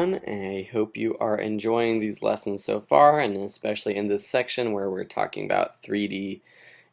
everyone. I hope you are enjoying these lessons so far, and especially in this section where we're talking about 3D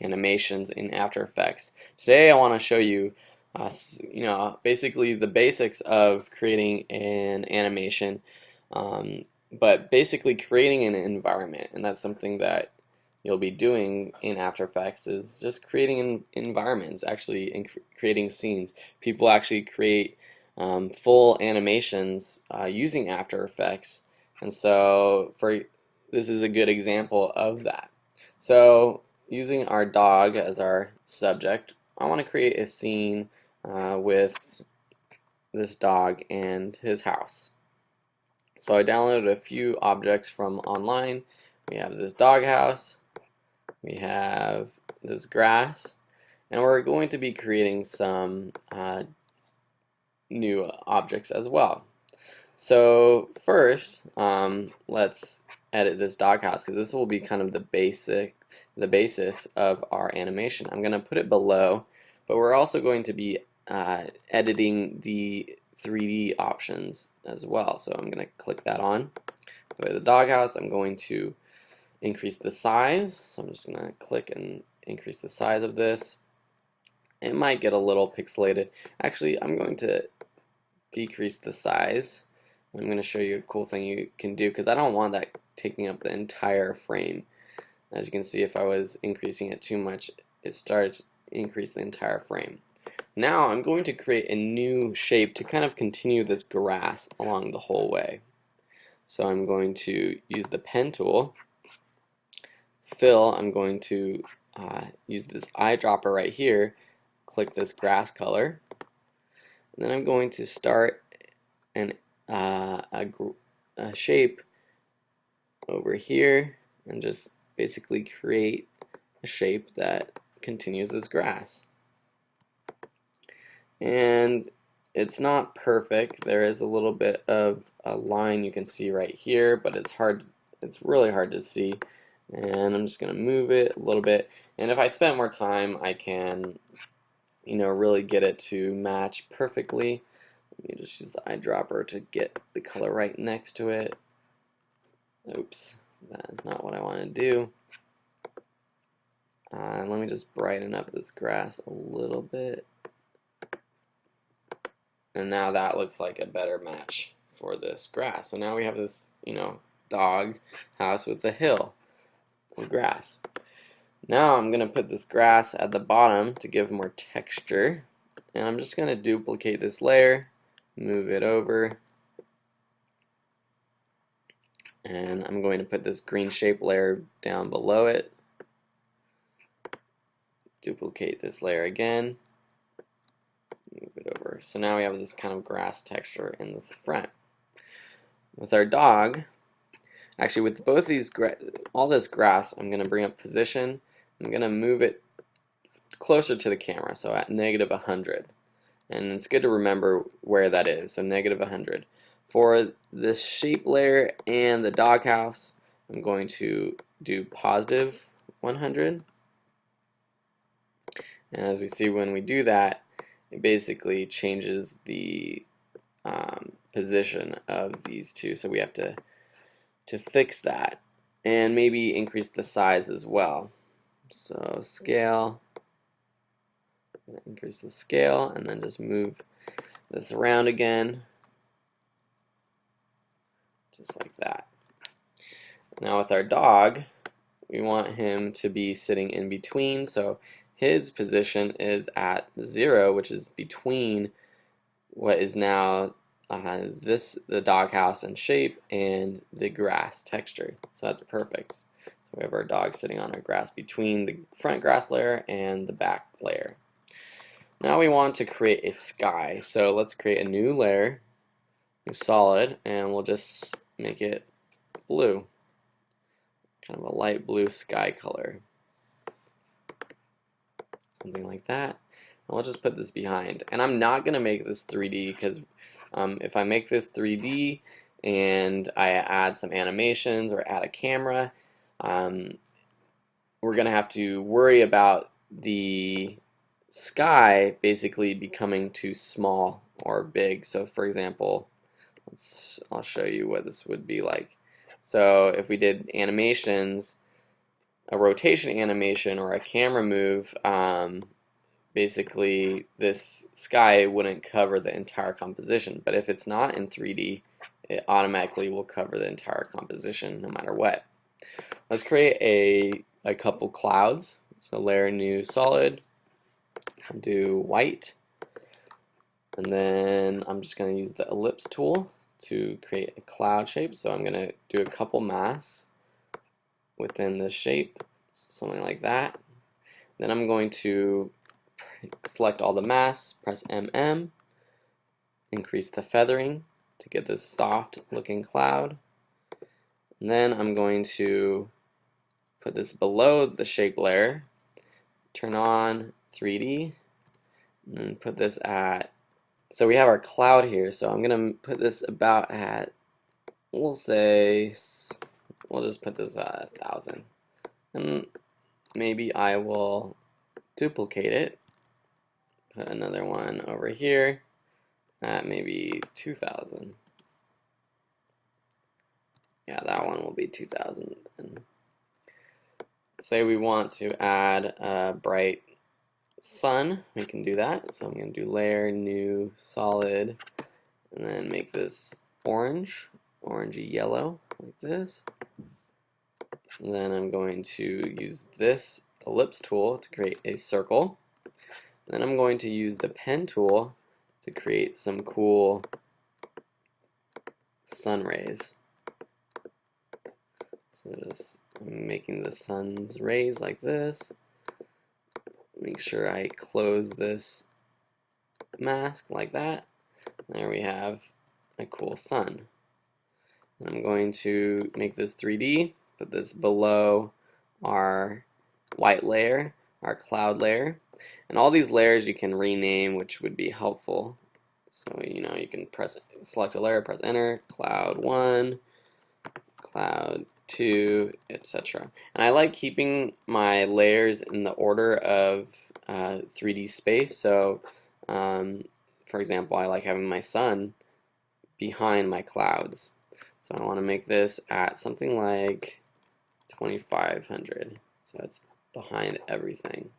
animations in After Effects. Today I want to show you basically the basics of creating an animation, but basically creating an environment, and that's something that you'll be doing in After Effects is just creating environments, actually creating scenes. People actually create full animations using After Effects, and so this is a good example of that. So using our dog as our subject, I want to create a scene with this dog and his house. So I downloaded a few objects from online. We have this dog house, we have this grass, and we're going to be creating some new objects as well. So first, let's edit this doghouse because this will be kind of the basis of our animation. I'm going to put it below, but we're also going to be editing the 3D options as well. So I'm going to click that on. Go to the doghouse. I'm going to increase the size. So I'm just going to click and increase the size of this. It might get a little pixelated. Actually, I'm going to decrease the size. I'm going to show you a cool thing you can do because I don't want that taking up the entire frame. As you can see, if I was increasing it too much, it started to increase the entire frame. Now I'm going to create a new shape to kind of continue this grass along the whole way. So I'm going to use the pen tool. Fill, I'm going to use this eyedropper right here, click this grass color, and then I'm going to start a shape over here and just basically create a shape that continues this grass. And it's not perfect. There is a little bit of a line you can see right here, but it's really hard to see. And I'm just going to move it a little bit. And if I spent more time, I can, really get it to match perfectly. Let me just use the eyedropper to get the color right next to it. Oops, that is not what I want to do. Let me just brighten up this grass a little bit. And now that looks like a better match for this grass. So now we have this, dog house with a hill of grass. Now I'm going to put this grass at the bottom to give more texture. And I'm just going to duplicate this layer, move it over, and I'm going to put this green shape layer down below it. Duplicate this layer again, move it over. So now we have this kind of grass texture in this front. With our dog, actually with both these, all this grass, I'm going to bring up position. I'm going to move it closer to the camera, so at -100. And it's good to remember where that is, so -100. For this shape layer and the doghouse, I'm going to do +100. And as we see when we do that, it basically changes the position of these two, so we have to fix that and maybe increase the size as well. So scale, increase the scale, and then just move this around again, just like that. Now with our dog, we want him to be sitting in between, so his position is at 0, which is between what is now the doghouse and shape and the grass texture. So that's perfect. So we have our dog sitting on our grass between the front grass layer and the back layer. Now we want to create a sky. So let's create a new layer, new solid, and we'll just make it blue. Kind of a light blue sky color. Something like that. And we'll just put this behind. And I'm not going to make this 3D because if I make this 3D and I add some animations or add a camera, we're going to have to worry about the sky basically becoming too small or big. So for example, I'll show you what this would be like. So if we did animations, a rotation animation or a camera move, basically this sky wouldn't cover the entire composition. But if it's not in 3D, it automatically will cover the entire composition no matter what. Let's create a couple clouds. So layer new solid, do white, and then I'm just going to use the ellipse tool to create a cloud shape. So I'm going to do a couple masks within this shape, something like that. Then I'm going to select all the masks, press MM, increase the feathering to get this soft looking cloud. And then I'm going to put this below the shape layer, turn on 3D, and then put this at, so we have our cloud here, so I'm going to put this about at, we'll just put this at 1,000. And maybe I will duplicate it, put another one over here at maybe 2,000. Yeah, that one will be 2,000. And say we want to add a bright sun, we can do that. So I'm going to do layer, new, solid, and then make this orange, orangey yellow, like this. And then I'm going to use this ellipse tool to create a circle. Then I'm going to use the pen tool to create some cool sun rays. So just I'm making the sun's rays like this. Make sure I close this mask like that. There we have a cool sun. And I'm going to make this 3D, put this below our white layer, our cloud layer. And all these layers you can rename, which would be helpful. So you can select a layer, press enter, cloud 1, cloud 2, etc. And I like keeping my layers in the order of 3D space. So for example, I like having my sun behind my clouds. So I want to make this at something like 2500. So it's behind everything.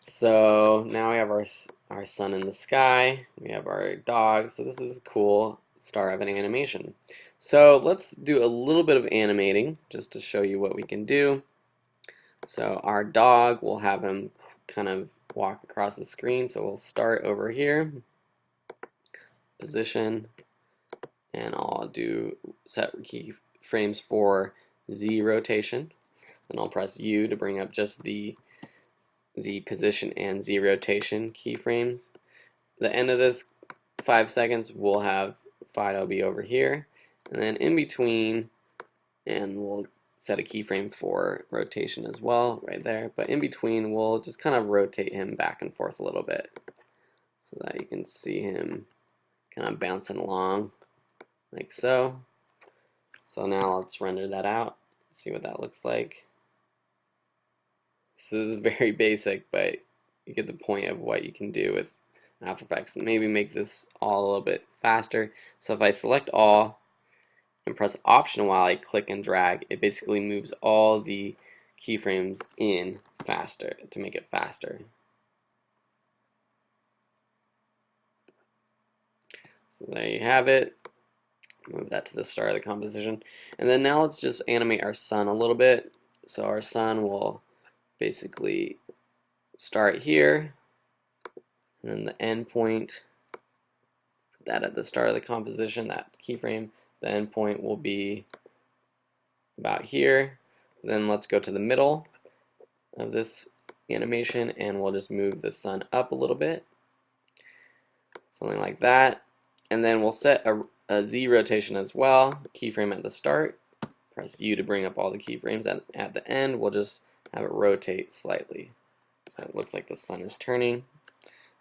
So now we have our sun in the sky, we have our dog, so this is a cool start of an animation. So let's do a little bit of animating just to show you what we can do. So our dog, we'll have him kind of walk across the screen, so we'll start over here, position, and I'll do set keyframes for Z rotation, and I'll press U to bring up just the position and Z rotation keyframes. The end of this 5 seconds we'll have Fido be over here, and then in between, and we'll set a keyframe for rotation as well right there, but in between we'll just kind of rotate him back and forth a little bit so that you can see him kind of bouncing along like so. So now let's render that out, see what that looks like. This is very basic, but you get the point of what you can do with After Effects. Maybe make this all a little bit faster. So if I select all and press Option while I click and drag, it basically moves all the keyframes in faster to make it faster. So there you have it. Move that to the start of the composition. And then now let's just animate our sun a little bit. So our sun will basically start here, and then the end point, put that at the start of the composition, that keyframe. The end point will be about here. Then let's go to the middle of this animation and we'll just move the sun up a little bit, something like that. And then we'll set a Z rotation as well, keyframe at the start, press U to bring up all the keyframes, and at the end we'll just have it rotate slightly. So it looks like the sun is turning.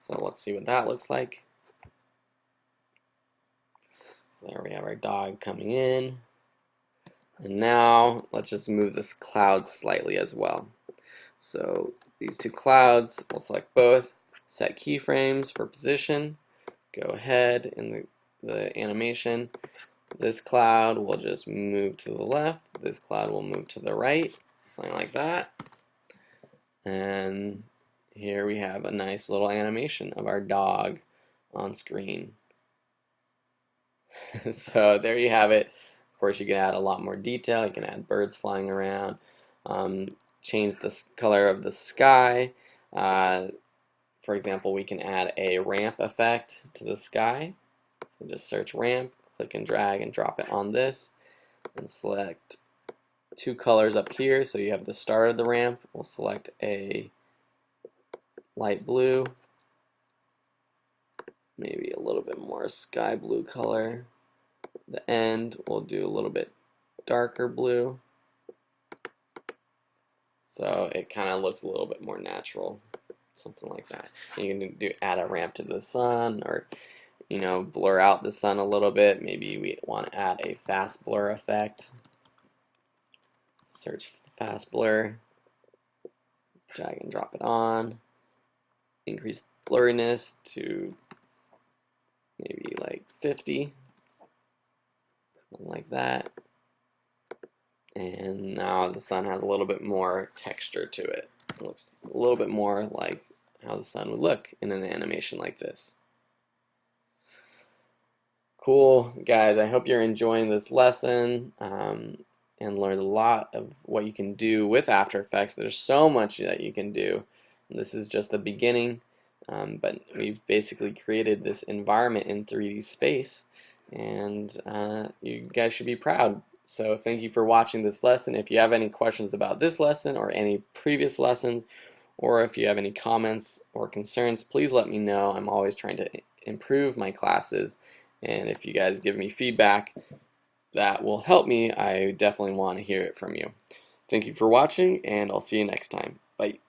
So let's see what that looks like. So there we have our dog coming in. And now let's just move this cloud slightly as well. So these two clouds, we'll select both, set keyframes for position, go ahead in the animation. This cloud will just move to the left. This cloud will move to the right, something like that. And here we have a nice little animation of our dog on screen. So there you have it. Of course, you can add a lot more detail. You can add birds flying around, change the color of the sky. For example, we can add a ramp effect to the sky. So just search ramp, click and drag and drop it on this, and select two colors up here. So you have the start of the ramp. We'll select a light blue, maybe a little bit more sky blue color. The end we'll do a little bit darker blue, so it kind of looks a little bit more natural, something like that. You can add a ramp to the sun, or blur out the sun a little bit. Maybe we want to add a fast blur effect. Search fast blur, drag and drop it on, increase blurriness to maybe like 50, something like that. And now the sun has a little bit more texture to it. It looks a little bit more like how the sun would look in an animation like this. Cool, guys. I hope you're enjoying this lesson and learned a lot of what you can do with After Effects. There's so much that you can do. And this is just the beginning, but we've basically created this environment in 3D space, and you guys should be proud. So thank you for watching this lesson. If you have any questions about this lesson or any previous lessons, or if you have any comments or concerns, please let me know. I'm always trying to improve my classes, and if you guys give me feedback, that will help me. I definitely want to hear it from you. Thank you for watching, and I'll see you next time. Bye.